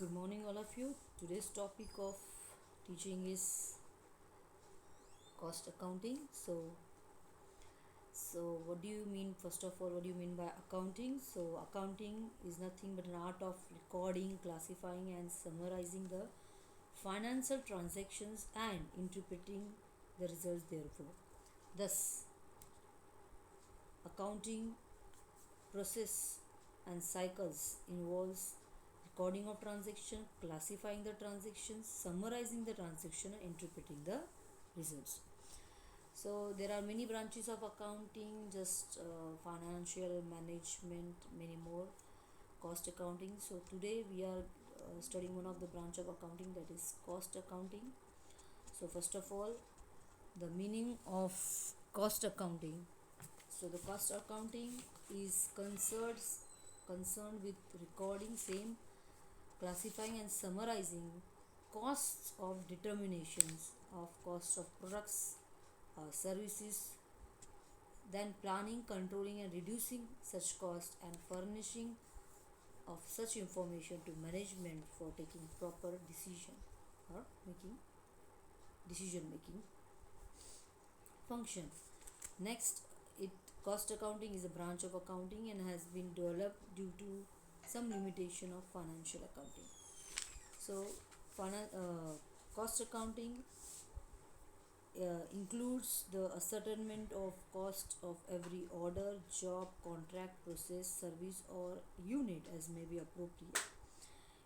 Good morning, all of you. Today's topic of teaching is cost accounting. So what do you mean? First of all, what do you mean by accounting? So, accounting is nothing but an art of recording, classifying, and summarizing the financial transactions and interpreting the results therefore. Thus, accounting process and cycles involves recording of transaction, classifying the transactions, summarizing the transaction, and interpreting the results. So there are many branches of accounting, just financial management, many more, cost accounting. So today we are studying one of the branch of accounting, that is cost accounting. So first of all, the meaning of cost accounting. So the cost accounting is concerned with recording, same, classifying and summarizing costs of determinations of cost of products or services, then planning, controlling and reducing such cost and furnishing of such information to management for taking proper decision or making decision making function. Next, it cost accounting is a branch of accounting and has been developed due to some limitation of financial accounting. So, cost accounting includes the ascertainment of cost of every order, job, contract, process, service, or unit as may be appropriate.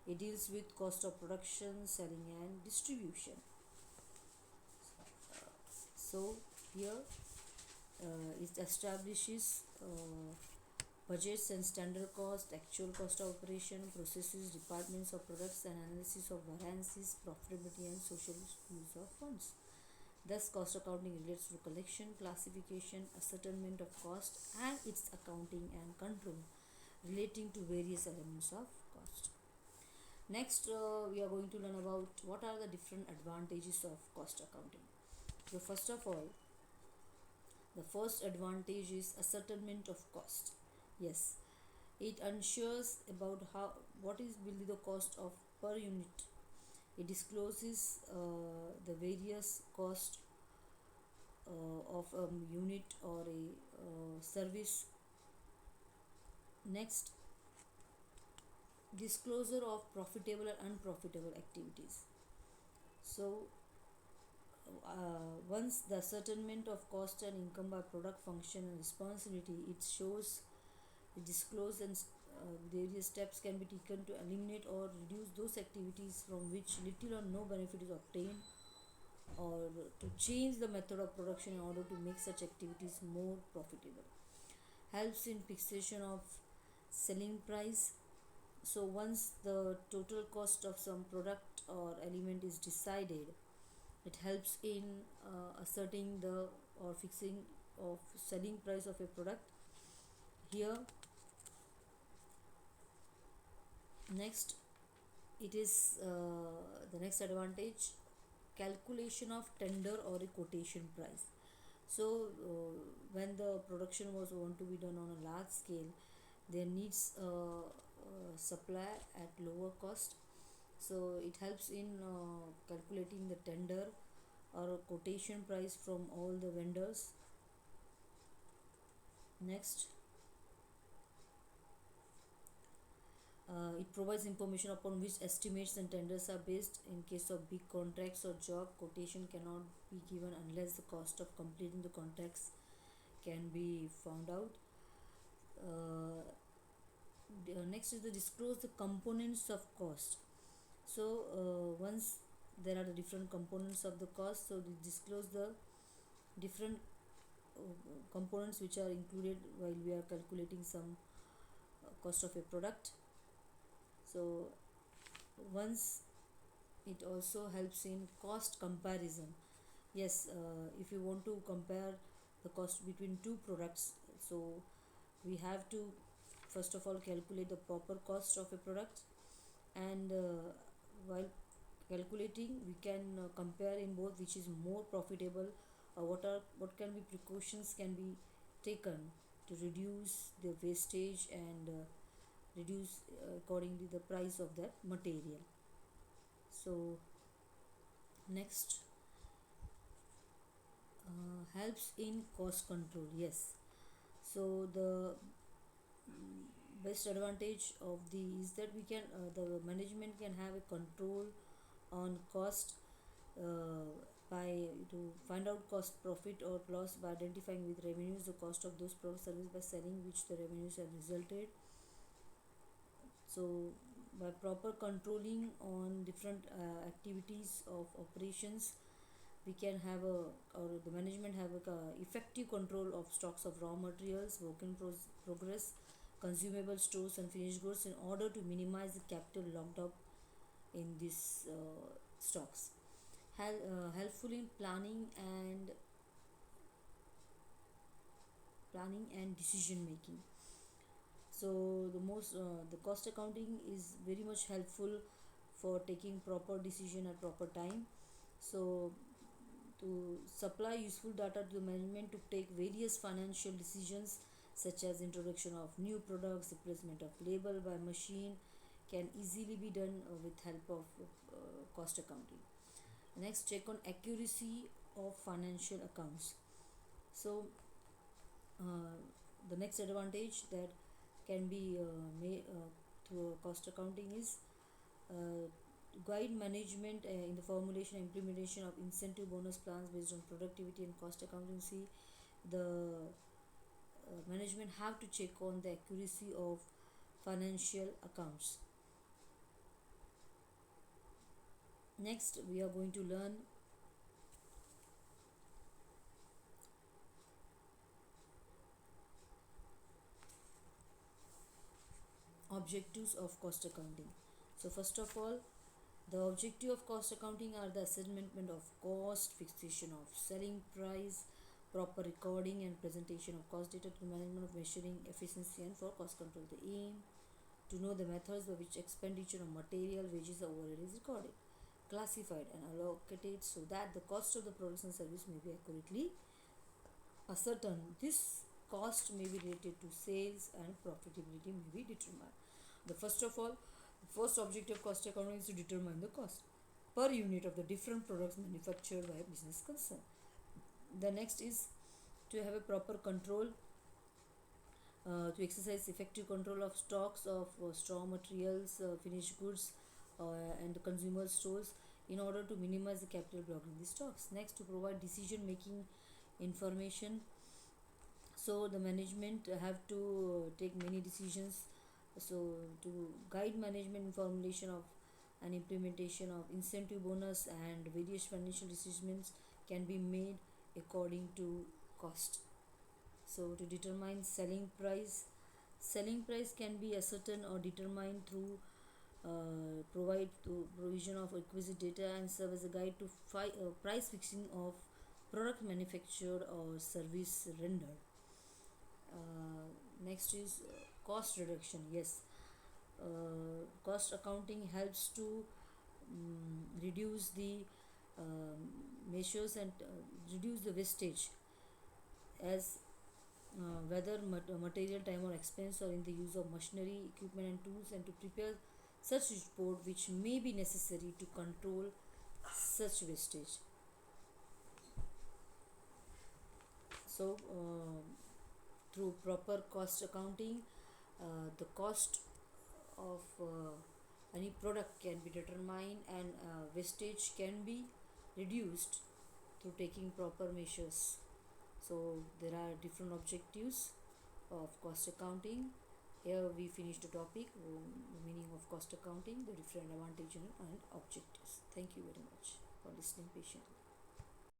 It deals with cost of production, selling, and distribution. So here it establishes budgets and standard cost, actual cost of operation, processes, departments of products, and analysis of variances, profitability, and social use of funds. Thus, cost accounting relates to collection, classification, ascertainment of cost, and its accounting and control relating to various elements of cost. Next, we are going to learn about what are the different advantages of cost accounting. So, first of all, the first advantage is ascertainment of cost. Yes, it ensures about how what is will be the cost of per unit. It discloses the various cost of a unit or a service. Next, disclosure of profitable and unprofitable activities. So once the ascertainment of cost and income by product, function and responsibility, it shows, it disclose, and various steps can be taken to eliminate or reduce those activities from which little or no benefit is obtained, or to change the method of production in order to make such activities more profitable. Helps in fixation of selling price. So once the total cost of some product or element is decided, it helps in asserting the or fixing of selling price of a product. Here, next, it is the next advantage, calculation of tender or a quotation price. So when the production was want to be done on a large scale, there needs supply at lower cost. So it helps in calculating the tender or a quotation price from all the vendors. Next, it provides information upon which estimates and tenders are based. In case of big contracts or job, quotation cannot be given unless the cost of completing the contracts can be found out. Next is the disclose the components of cost. So once there are the different components of the cost, so they disclose the different components which are included while we are calculating some cost of a product. So once it also helps in cost comparison. Yes, if you want to compare the cost between two products, so we have to first of all calculate the proper cost of a product, and while calculating we can compare in both which is more profitable, what can be precautions can be taken to reduce the wastage and reduce according to the price of that material. So next, helps in cost control. Yes, so the best advantage of the is that we can the management can have a control on cost, uh, by to find out cost profit or loss by identifying with revenues the cost of those product service by selling which the revenues have resulted. So by proper controlling on different activities of operations, we can have a, or the management have a effective control of stocks of raw materials, work in progress, consumable stores and finished goods in order to minimize the capital locked up in these stocks. Helpful in planning and decision making. So the cost accounting is very much helpful for taking proper decision at proper time. So to supply useful data to the management to take various financial decisions such as introduction of new products, replacement of label by machine, can easily be done with help of cost accounting. Next, check on accuracy of financial accounts. So uh, the next advantage that can be made through cost accounting is uh, guide management in the formulation and implementation of incentive bonus plans based on productivity and cost accountancy. The management have to check on the accuracy of financial accounts. Next, we are going to learn objectives of cost accounting. So first of all, the objective of cost accounting are the assessment of cost, fixation of selling price, proper recording and presentation of cost data to management of measuring efficiency and for cost control. The aim to know the methods by which expenditure of material, wages or overhead is recorded, classified and allocated so that the cost of the products and service may be accurately ascertained. This cost may be related to sales and profitability may be determined. The first of all, the first objective of cost accounting is to determine the cost per unit of the different products manufactured by a business concern. The next is to have a proper control, to exercise effective control of stocks of straw materials, finished goods, and consumer stores in order to minimize the capital blocked in the stocks. Next, to provide decision making information. So the management have to take many decisions. So to guide management in formulation of and implementation of incentive bonus and various financial decisions can be made according to cost. So to determine selling price can be ascertained or determined through provide to provision of requisite data and serve as a guide to price fixing of product manufactured or service rendered. Next is cost reduction. Yes, cost accounting helps to reduce the measures and reduce the wastage as whether material, time or expense or in the use of machinery, equipment and tools, and to prepare such report which may be necessary to control such wastage. So through proper cost accounting, the cost of any product can be determined and wastage can be reduced through taking proper measures. So there are different objectives of cost accounting. Here we finished the topic, the meaning of cost accounting, the different advantages and objectives. Thank you very much for listening patiently.